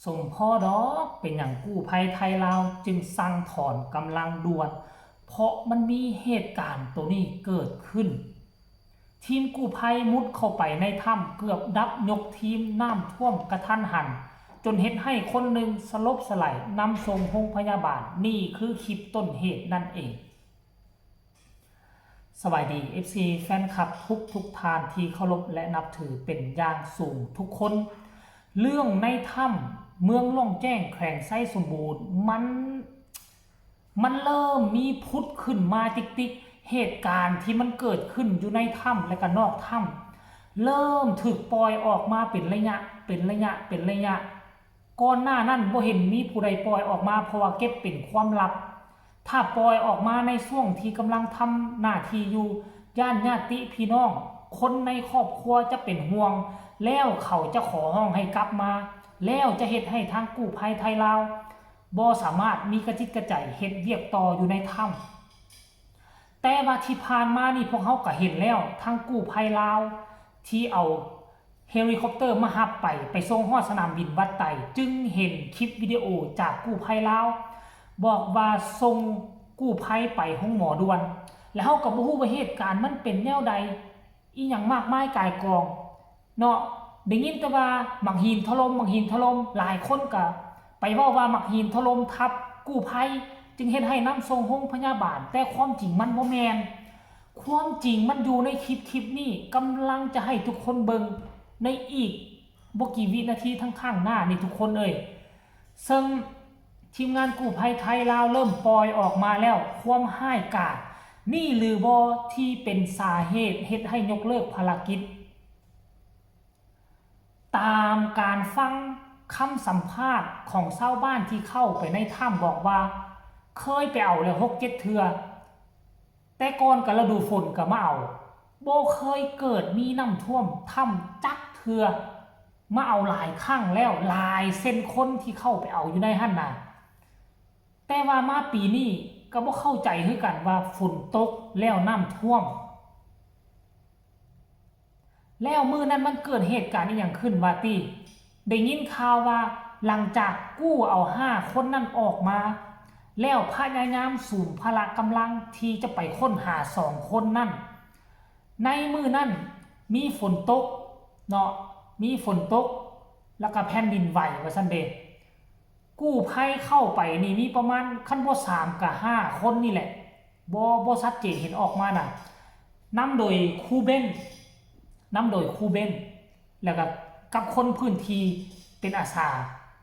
สมพ่อดอกเป็นอย่างกู้ภัยไทยลาวจึงสั่งถอนกำลังด่วนเพราะมันมีเหตุการณ์ตัวนี้เกิดขึ้นทีมกู้ภัยมุดเข้าไปในถ้ำเกือบดับยกทีมน้ำท่วมกระทันหันจนเห็นให้คนหนึ่งสลบสลายนำส่งโรงพยาบาลนี่คือคลิปต้นเหตุนั่นเองสวัสดี FC แฟนคลับทุกท่านที่เคารพและนับถือเป็นอย่างสูงทุกคนเรื่องในถ้ำเมืองล่องแจ้งแขวงไส้สมบูรณ์มันเริ่มมีพุทธขึ้นมาติ๊กเหตุการณ์ที่มันเกิดขึ้นอยู่ในถ้ำและก็นอกถ้ำเริ่มถูกปล่อยออกมาเป็นระยะก่อนหน้านั้นบ่เห็นมีผู้ใดปล่อยออกมาเพราะว่าเก็บเป็นความลับถ้าปล่อยออกมาในช่วงที่กำลังทำหน้าที่อยู่ญาติพี่น้องคนในครอบครัวจะเป็นห่วงแล้วเขาจะขอห้องให้กลับมาแล้วจะเฮ็ดให้ทางกู้ภัยไทยลาวบ่สามารถมีกระจิตกระใจเฮ็ดเวียกต่ออยู่ในถ้ำแต่ว่าที่ผ่านมานี่พวกเขาก็เห็นแล้วทางกู้ภัยลาวที่เอาเฮลิคอปเตอร์มารับไปส่งฮอดสนามบินวัดไต่จึงเห็นคลิปวิดีโอจากกู้ภัยลาวบอกว่าส่งกู้ภัยไปห้องหมอด่วนแล้วเขาก็บ่ฮู้ว่าเหตุการณ์มันเป็นแนวใดอีหยังมากมายกายกองเนาะได้ยินแต่ว่ามักหินถล่มหลายคนก็ไปเว้าว่ามักหินถล่มทับกู้ภัยจึงเฮ็ดให้นำส่งโรงพยาบาลแต่ความจริงมันบ่แม่นความจริงมันอยู่ในคลิปนี้กำลังจะให้ทุกคนเบิ่งในอีกบ่กี่วินาทีทั้งข้างหน้านี่ทุกคนซึ่งทีมงานกู้ภัยไทยลาวเริ่มปล่อยออกมาแล้วความห้ายกาดนี่หรือบ่ที่เป็นสาเหตุเฮ็ดให้ยกเลิกภารกิจตามการฟังคำสัมภาษณ์ของชาวบ้านที่เข้าไปในถ้ำบอกว่าเคยไปเอาแล้ว6-7 เทื่อแต่ก่อนกับฤดูฝนก็มาเอาบ่เคยเกิดมีน้ำท่วมถ้ำจักเทื่อมาเอาหลายครั้งแล้วหลายเส้นคนที่เข้าไปเอาอยู่ในหั่นน่ะแต่ว่ามาปีนี้ก็บ่เข้าใจคือกันว่าฝนตกแล้วน้ำท่วมแล้วมื้อนั้นมันเกิดเหตุการณ์อีหยังขึ้นว่าติได้ยินข่าวว่าหลังจากกู้เอา5 คนนั้นออกมาแล้วพยายามสูญพละกำลังที่จะไปค้นหา2 คนนั่นในมื้อนั้นมีฝนตกเนาะมีฝนตกแล้วก็แผ่นดินไหวว่าซั่นเด้กู้ภัยเข้าไปนี่มีประมาณคันบ่3กับ5 คนนี่แหละบ่ชัดเจนเห็นออกมาน่ะนำโดยครูเบนแล้วก็กับคนพื้นที่เป็นอาสา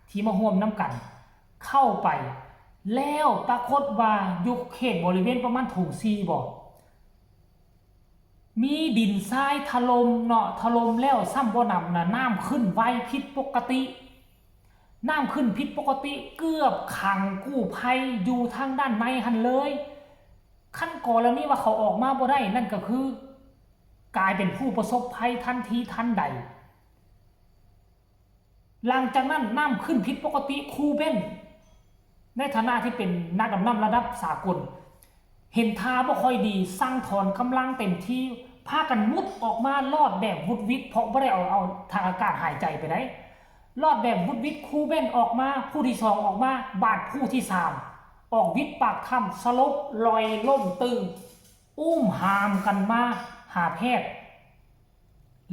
ที่มาร่วมนำกันเข้าไปแล้วปรากฏว่าอยู่เขตบริเวณประมาณโถง4บ่มีดินทรายถล่มเนาะถล่มแล้วซ้ำบ่นำน่ะน้ำขึ้นไวผิดปกติน้ำขึ้นผิดปกติเกือบขังกู้ภัยอยู่ทางด้านในหันเลยขั้นก่อนแล้วนี่ว่าเขาออกมาบ่ได้นั่นก็คือกลายเป็นผู้ประสบภัยทันทีทันใดหลังจากนั้นน้ำขึ้นผิดปกติครูเบนในฐานะที่เป็นนักดำน้ำระดับสากลเห็นท่าบ่ค่อยดีสั่งถอนกำลังเต็มที่พากันมุดออกมาลอดแบบวุดวิดเพราะบ่ได้เอาทางอากาศหายใจไปได้ลอดแบบวุดวิดครูเบนออกมาผู้ที่2ออกมาบาดผู้ที่3ออกวิดปากถ้ำสลบลอยล่มตึงอุ้มหามกันมาหาแพทย์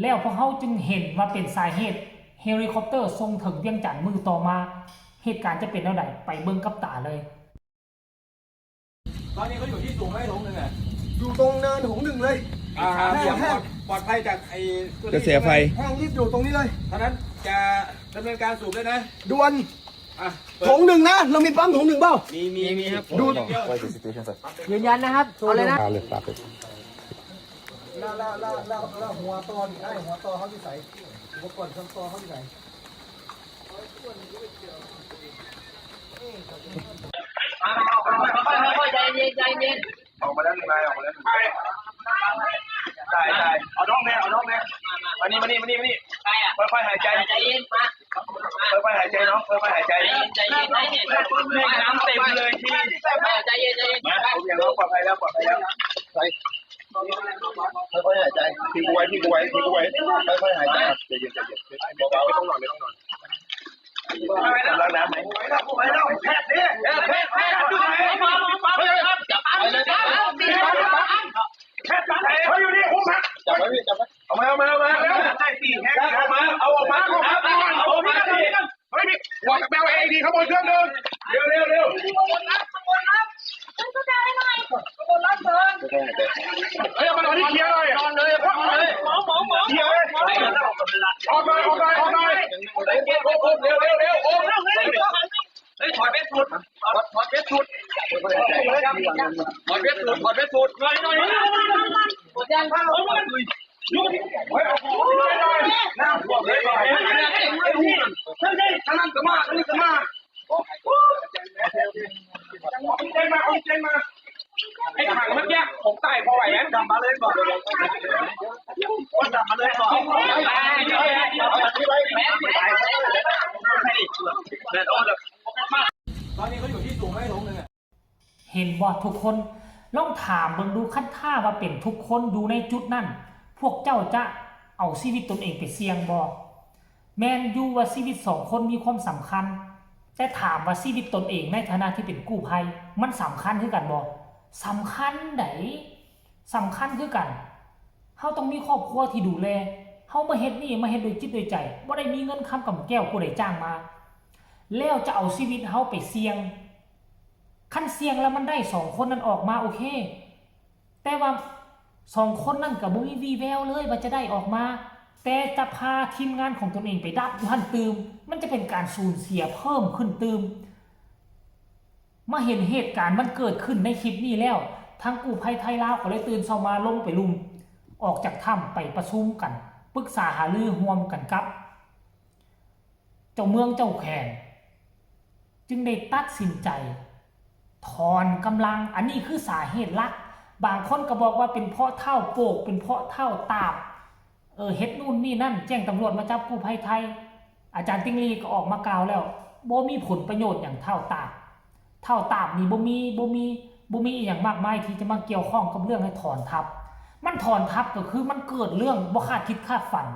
แล้วพวกเขาจึงเห็นว่าเป็นสาเหตุเฮลิคอปเตอร์ส่งถึงเวียงจันทน์มือต่อมาเหตุการณ์จะเป็นเท่าไหร่ไปเบิ่งกับตาเลยตอนนี้เขาอยู่ที่สูงไหมถงหนึ่งอ่ะอยู่ตรงเนินหงหนึ่งเลยปลอดภัยจากไอ้กระแสไฟแห้งรีบอยู่ตรงนี้เลยเท่านั้นจะดำเนินการสูบเลยนะด่วนถงหนึ่งนะเรามีปั๊มถงหนึ่งเปล่ามีครับดูยืนยันนะครับเอาเลยนะแล้วหัวตอนได้หัวตอเขาที่ใส่หัวก่อนชั้นตอเขาที่ใส่ใจเย็นออกมาแล้วหนึ่งนายออกมาแล้วตายเอาน้องแม่มานี่ค่อยๆหายใจเย็นมาค่อยๆหายใจน้องค่อยๆหายใจใจเย็นน้ำเต็มเลยที่ใจเย็นผมอย่างน้องปลอดภัยแล้วไปค่อยๆหายใจทิ้งกูไว้ค่อยๆหายใจใจเย็นเบาๆไม่ต้องนอน ไปแล้วล้างน้ำไหมไปแล้วแพทย์ดิแพทย์อยู่ไหนจับไปเลยแพทย์ไหนเขาอยู่นี่คุ้มฮะจับไว้พี่จับไว้เอามาแล้วใส่ตีแฮกเอาออกมาเฮ้ยนี่วางแบลเอดีขโมยเครื่องนึงเร็วขบวนรับเฮ้ยมันเคลียร์เลยนอนเลยหมอเคลียร์เลยออกหน่อยเร็วเฮ้ยถอดเบ็ดสุดหน่อยแจ้งผ้าเรายุ่งเฮ้ยน้ำท่วมเลยทางนั้นก็มาทางนี้ก็มาเจนมาไอ้ถังเมื่อกี้ผมใส่พอไหวไหมดับมาเลยก่อนดับมาเลยก่อนตอนนี้เขาอยู่ที่สูงไม่ลงเลย เห็นบ่ทุกคนลองถามเบิ่งดูคันท่าว่าเป็นทุกคนอยู่ในจุดนั้นพวกเจ้าจะเอาชีวิตตนเองไปเสี่ยงบ่แม่นอยู่ว่าชีวิต2คนมีความสำคัญแต่ถามว่าชีวิตตนเองในฐานะที่เป็นกู้ภัยมันสำคัญคือกันบ่สำคัญไดสำคัญคือกันเฮาต้องมีครอบครัวที่ดูแลเฮามาเฮ็ดนี่มาเฮ็ดโดยจิตโดยใจบ่ได้มีเงินค้ำกำแก้วผู้ใดจ้างมาแล้วจะเอาชีวิตเฮาไปเสี่ยงคันเสี่ยงแล้วมันได้2คนนั้นออกมาโอเคแต่ว่า2คนนั้นก็บ่มีวี่แววเลยว่าจะได้ออกมาแต่จะพาทีมงานของตนเองไปดับอยู่หั่นตืมมันจะเป็นการสูญเสียเพิ่มขึ้นตืมมาเห็นเหตุการณ์มันเกิดขึ้นในคลิปนี้แล้วทางกู้ภัยไทยลาวก็เลยตื่นเช้ามาลงไปลุมออกจากถ้ำไปประชุมกันปรึกษาหารือร่วมกันกับเจ้าเมืองเจ้าแขนจึงได้ตัดสินใจถอนกำลังอันนี้คือสาเหตุหลักบางคนก็บอกว่าเป็นเพราะเท่าโปกเป็นเพราะเท่าตาบเฮ็ดนู่นนี่นั่นแจ้งตำรวจมาจับกู้ภัยไทยอาจารย์ติ้งลีก็ออกมากล่าวแล้วบ่มีผลประโยชน์อย่างเท่าตาบนี่บ่มีอย่างมากมายที่จะมาเกี่ยวข้องกับเรื่องให้ถอนทัพมันถอนทัพก็คือมันเกิดเรื่องบ่คาดคิดคาดฝัน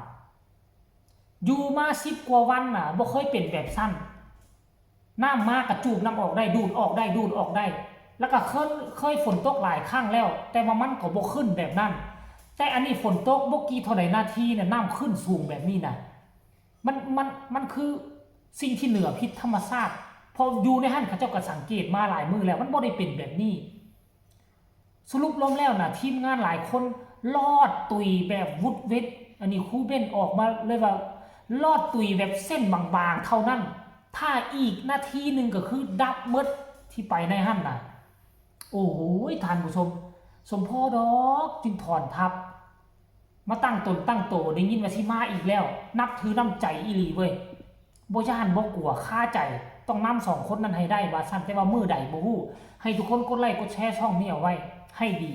อยู่มา10 กว่าวันน่ะบ่เคยเป็นแบบสั้นน้ำมากระจูบน้ำออกได้ดูดออกได้แล้วก็เคยฝนตกหลายครั้งแล้วแต่ว่ามันก็บ่ขึ้นแบบนั้นแต่อันนี้ฝนตกบ่กี่เท่าใดนาทีเนี่ยน้ำขึ้นสูงแบบนี้น่ะมันคือสิ่งที่เหนือพิษธรรมชาติพออยู่ในหั่นเขาเจ้าก็สังเกตมาหลายมื้อแล้วมันบ่ได้เป็นแบบนี้สรุปลงแล้วน่ะทีมงานหลายคนรอดตุยแบบวุดเว็ดอันนี้ครูเบ้นออกมาเลยว่ารอดตุยแบบเส้นบางๆเท่านั้นถ้าอีกนาทีนึงก็คือดับหมดที่ไปในหั่นน่ะโอ้โหท่านผู้ชมสมพ่อดอกจึงถอนทัพมาตั้งตนตั้งโตได้ยินว่าสิมาอีกแล้วนับถือน้ำใจอีหลีเว้ยบ่ย่านบ่กลัวค่าใจต้องนำ2คนนั้นให้ได้ว่าซั่นแต่ว่ามื้อใดบ่ฮู้ให้ทุกคนกดไลค์กดแชร์ช่องนี้เอาไว้ให้ดี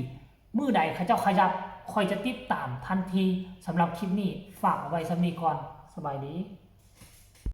มื้อใดเขาเจ้าขยับค่อยจะติดตามทันทีสำหรับคลิปนี้ฝากเอาไว้สำนี้ก่อนสบายดี